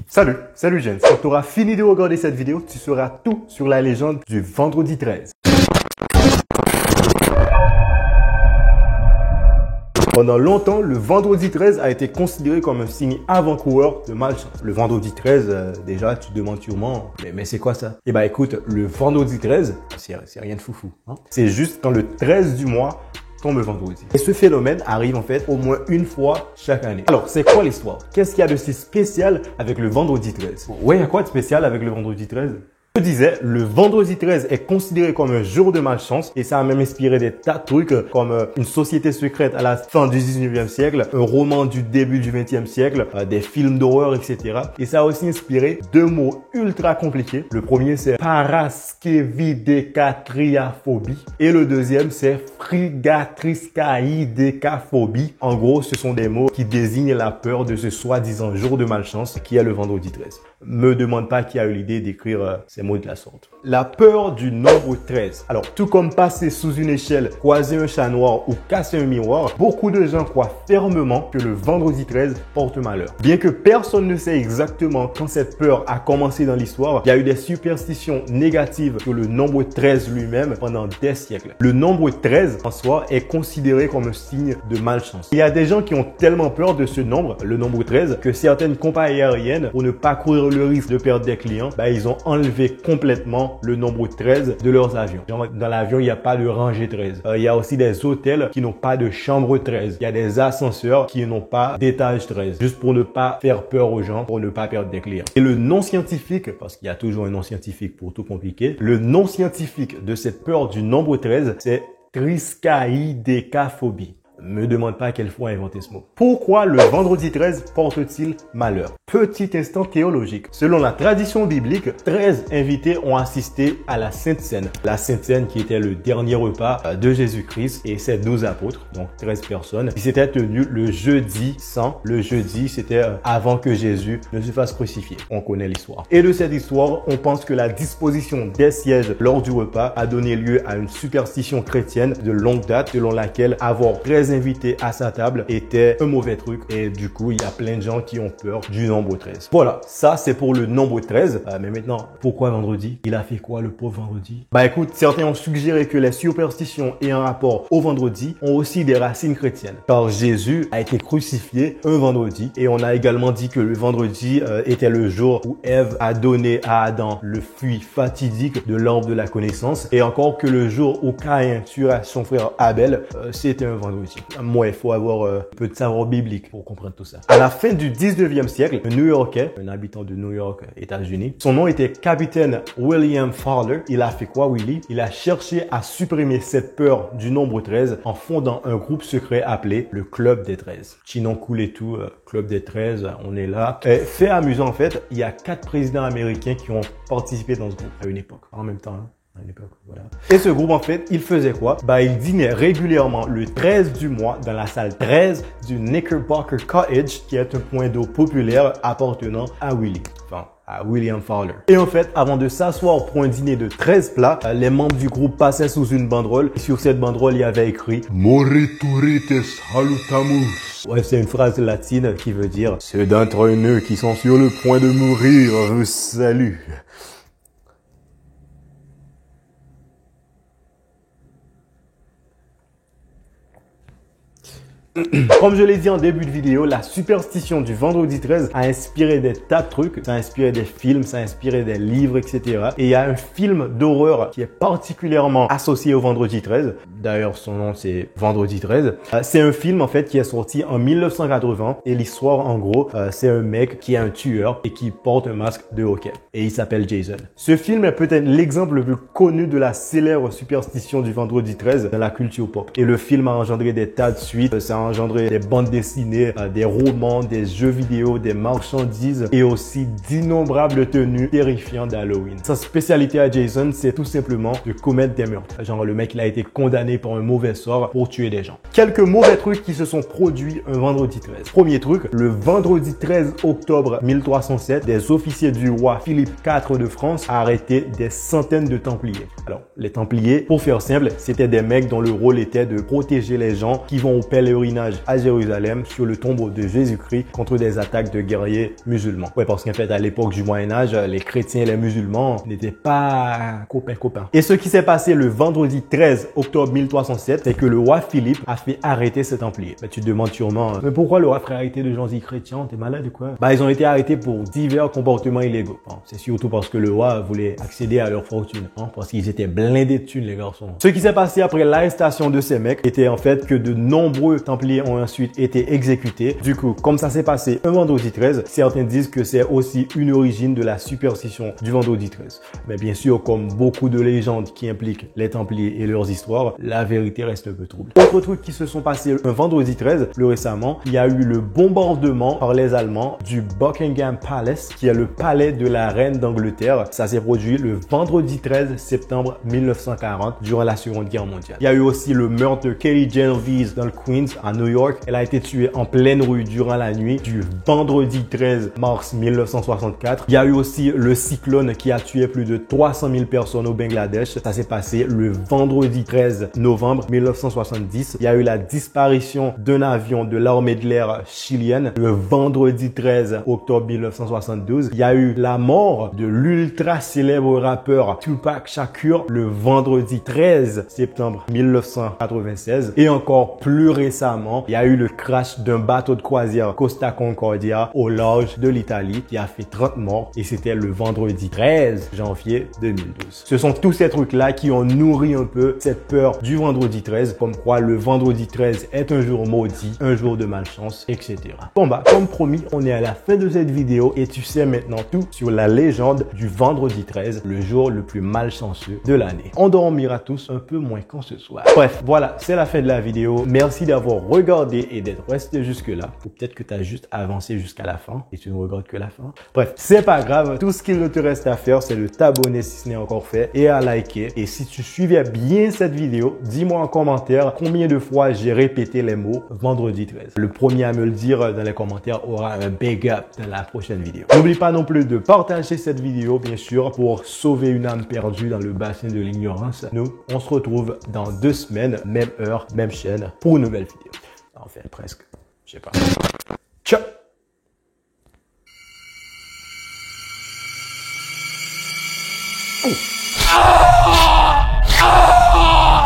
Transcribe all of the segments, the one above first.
Salut James. Quand tu auras fini de regarder cette vidéo, tu sauras tout sur la légende du vendredi 13. Pendant longtemps, le vendredi 13 a été considéré comme un signe avant-coureur de malchance. Le vendredi 13, déjà, tu te demandes sûrement, mais c'est quoi ça? Eh ben écoute, le vendredi 13, c'est rien de foufou. Hein? C'est juste quand le 13 du mois tombe le vendredi. Et ce phénomène arrive en fait au moins une fois chaque année. Alors, c'est quoi l'histoire? Qu'est-ce qu'il y a de si spécial avec le vendredi 13? Ouais, il y a quoi de spécial avec le vendredi 13? Je disais, le vendredi 13 est considéré comme un jour de malchance et ça a même inspiré des tas de trucs comme une société secrète à la fin du 19e siècle, un roman du début du 20e siècle, des films d'horreur, etc. Et ça a aussi inspiré deux mots ultra compliqués. Le premier, c'est paraskevidécatriaphobie et le deuxième, c'est frigatriscaïdécaphobie. En gros, ce sont des mots qui désignent la peur de ce soi-disant jour de malchance qui est le vendredi 13. Me demande pas qui a eu l'idée d'écrire ces mots de la sorte. La peur du nombre 13. Alors, tout comme passer sous une échelle, croiser un chat noir ou casser un miroir, beaucoup de gens croient fermement que le vendredi 13 porte malheur. Bien que personne ne sait exactement quand cette peur a commencé dans l'histoire, il y a eu des superstitions négatives sur le nombre 13 lui-même pendant des siècles. Le nombre 13 en soi est considéré comme un signe de malchance. Il y a des gens qui ont tellement peur de ce nombre, le nombre 13, que certaines compagnies aériennes, pour ne pas courir le risque de perdre des clients, ils ont enlevé complètement le nombre 13 de leurs avions. Genre, dans l'avion, il n'y a pas de rangée 13. Il y a aussi des hôtels qui n'ont pas de chambre 13. Il y a des ascenseurs qui n'ont pas d'étage 13. Juste pour ne pas faire peur aux gens, pour ne pas perdre des clients. Et le non scientifique, parce qu'il y a toujours un non scientifique pour tout compliquer, le non scientifique de cette peur du nombre 13, c'est triskaïdécaphobie. Me demande pas quelle fois a inventé ce mot. Pourquoi le vendredi 13 porte-t-il malheur? Petit instant théologique. Selon la tradition biblique, 13 invités ont assisté à la Sainte Seine. La Sainte Seine qui était le dernier repas de Jésus-Christ et ses 12 apôtres, donc 13 personnes, qui s'était tenu le jeudi saint. Le jeudi, c'était avant que Jésus ne se fasse crucifier. On connaît l'histoire. Et de cette histoire, on pense que la disposition des sièges lors du repas a donné lieu à une superstition chrétienne de longue date selon laquelle avoir 13 invités à sa table était un mauvais truc et du coup il y a plein de gens qui ont peur du nombre 13. Voilà, ça c'est pour le nombre 13. Mais maintenant, pourquoi vendredi? Il a fait quoi le pauvre vendredi? Écoute, certains ont suggéré que les superstitions ayant rapport au vendredi ont aussi des racines chrétiennes. Car Jésus a été crucifié un vendredi et on a également dit que le vendredi était le jour où Ève a donné à Adam le fruit fatidique de l'arbre de la connaissance et encore que le jour où Caïn tua son frère Abel, c'était un vendredi. Moi, il faut avoir un peu de savoir biblique pour comprendre tout ça. À la fin du 19e siècle, un New-Yorkais, un habitant de New York, États-Unis, son nom était capitaine William Fowler. Il a fait quoi, Willy? Il a cherché à supprimer cette peur du nombre 13 en fondant un groupe secret appelé le Club des 13. Chinon cool et tout, Club des 13, on est là. Fait amusant, en fait, il y a 4 présidents américains qui ont participé dans ce groupe à une époque. En même temps, hein. Voilà. Et ce groupe, en fait, il faisait quoi? Il dînait régulièrement le 13 du mois dans la salle 13 du Knickerbocker Cottage, qui est un point d'eau populaire appartenant à Willie. Enfin, à William Fowler. Et en fait, avant de s'asseoir pour un dîner de 13 plats, les membres du groupe passaient sous une banderole. Et sur cette banderole, il y avait écrit Moriturites salutamus. Ouais, c'est une phrase latine qui veut dire ceux d'entre nous qui sont sur le point de mourir vous saluent. Comme je l'ai dit en début de vidéo, la superstition du vendredi 13 a inspiré des tas de trucs. Ça a inspiré des films, ça a inspiré des livres, etc. Et il y a un film d'horreur qui est particulièrement associé au vendredi 13. D'ailleurs, son nom, c'est Vendredi 13. C'est un film, en fait, qui est sorti en 1980. Et l'histoire, en gros, c'est un mec qui est un tueur et qui porte un masque de hockey. Et il s'appelle Jason. Ce film est peut-être l'exemple le plus connu de la célèbre superstition du vendredi 13 dans la culture pop. Et le film a engendré des tas de suites. Ça a engendré des bandes dessinées, des romans, des jeux vidéo, des marchandises et aussi d'innombrables tenues terrifiantes d'Halloween. Sa spécialité à Jason, c'est tout simplement de commettre des meurtres. Genre, le mec, il a été condamné par un mauvais sort pour tuer des gens. Quelques mauvais trucs qui se sont produits un vendredi 13. Premier truc, le vendredi 13 octobre 1307, des officiers du roi Philippe IV de France a arrêté des centaines de Templiers. Alors, les Templiers, pour faire simple, c'était des mecs dont le rôle était de protéger les gens qui vont au pèlerinage pèlerinage à Jérusalem sur le tombeau de Jésus-Christ contre des attaques de guerriers musulmans. Ouais, parce qu'en fait, à l'époque du Moyen-Âge, les chrétiens et les musulmans n'étaient pas copains. Et ce qui s'est passé le vendredi 13 octobre 1307, c'est que le roi Philippe a fait arrêter ces Templiers. Tu te demandes sûrement, mais pourquoi le roi ferait arrêter de gens chrétiens? T'es malade ou quoi? Ils ont été arrêtés pour divers comportements illégaux. C'est surtout parce que le roi voulait accéder à leur fortune, parce qu'ils étaient blindés de thunes, les garçons. Ce qui s'est passé après l'arrestation de ces mecs était en fait que de nombreux Templiers ont ensuite été exécutés. Du coup, comme ça s'est passé un vendredi 13, certains disent que c'est aussi une origine de la superstition du vendredi 13. Mais bien sûr, comme beaucoup de légendes qui impliquent les Templiers et leurs histoires, la vérité reste un peu trouble. Autre truc qui se sont passés un vendredi 13, plus récemment, il y a eu le bombardement par les Allemands du Buckingham Palace, qui est le palais de la reine d'Angleterre. Ça s'est produit le vendredi 13 septembre 1940, durant la Seconde Guerre mondiale. Il y a eu aussi le meurtre de Kelly Genovese dans le Queens, à New York. Elle a été tuée en pleine rue durant la nuit du vendredi 13 mars 1964. Il y a eu aussi le cyclone qui a tué plus de 300 000 personnes au Bangladesh. Ça s'est passé le vendredi 13 novembre 1970. Il y a eu la disparition d'un avion de l'armée de l'air chilienne le vendredi 13 octobre 1972. Il y a eu la mort de l'ultra célèbre rappeur Tupac Shakur le vendredi 13 septembre 1996. Et encore plus récemment, il y a eu le crash d'un bateau de croisière Costa Concordia au large de l'Italie qui a fait 30 morts, et c'était le vendredi 13 janvier 2012. Ce sont tous ces trucs-là qui ont nourri un peu cette peur du vendredi 13, comme quoi le vendredi 13 est un jour maudit, un jour de malchance, etc. Bon comme promis, on est à la fin de cette vidéo et tu sais maintenant tout sur la légende du vendredi 13, le jour le plus malchanceux de l'année. On dormira tous un peu moins quand ce soir. Bref, voilà, c'est la fin de la vidéo. Merci d'avoir regardé et d'être resté jusque là. Ou peut-être que tu as juste avancé jusqu'à la fin et tu ne regardes que la fin. Bref, c'est pas grave. Tout ce qu'il te reste à faire, c'est de t'abonner si ce n'est encore fait et à liker. Et si tu suivais bien cette vidéo, dis-moi en commentaire combien de fois j'ai répété les mots vendredi 13. Le premier à me le dire dans les commentaires aura un big up dans la prochaine vidéo. N'oublie pas non plus de partager cette vidéo, bien sûr, pour sauver une âme perdue dans le bassin de l'ignorance. Nous, on se retrouve dans 2 semaines, même heure, même chaîne, pour une nouvelle vidéo. Enfin, presque. Je sais pas. Ciao!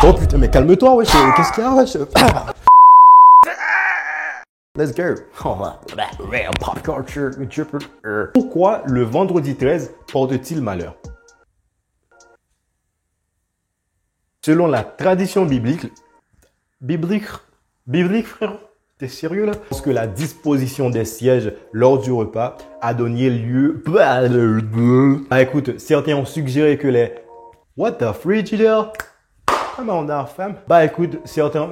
Oh putain, mais calme-toi, wesh. Qu'est-ce qu'il y a, wesh? Let's go. Pop culture. Pourquoi le vendredi 13 porte-t-il malheur? Selon la tradition biblique, frère? T'es sérieux là? Parce que la disposition des sièges lors du repas a donné lieu... écoute, certains ont suggéré que les... What the frigidaire? Comment on a femme? Écoute, certains...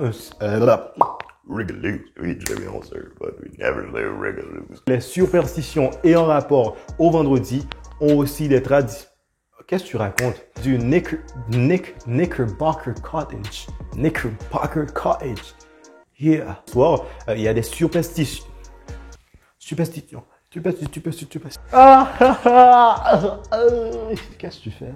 Les superstitions ayant rapport au vendredi ont aussi des traditions. Qu'est-ce que tu racontes? Du Knickerbocker Cottage. Knickerbocker Cottage. Yeah. Soir, il y a des superstitions. Superstitions. Qu'est-ce que tu fais?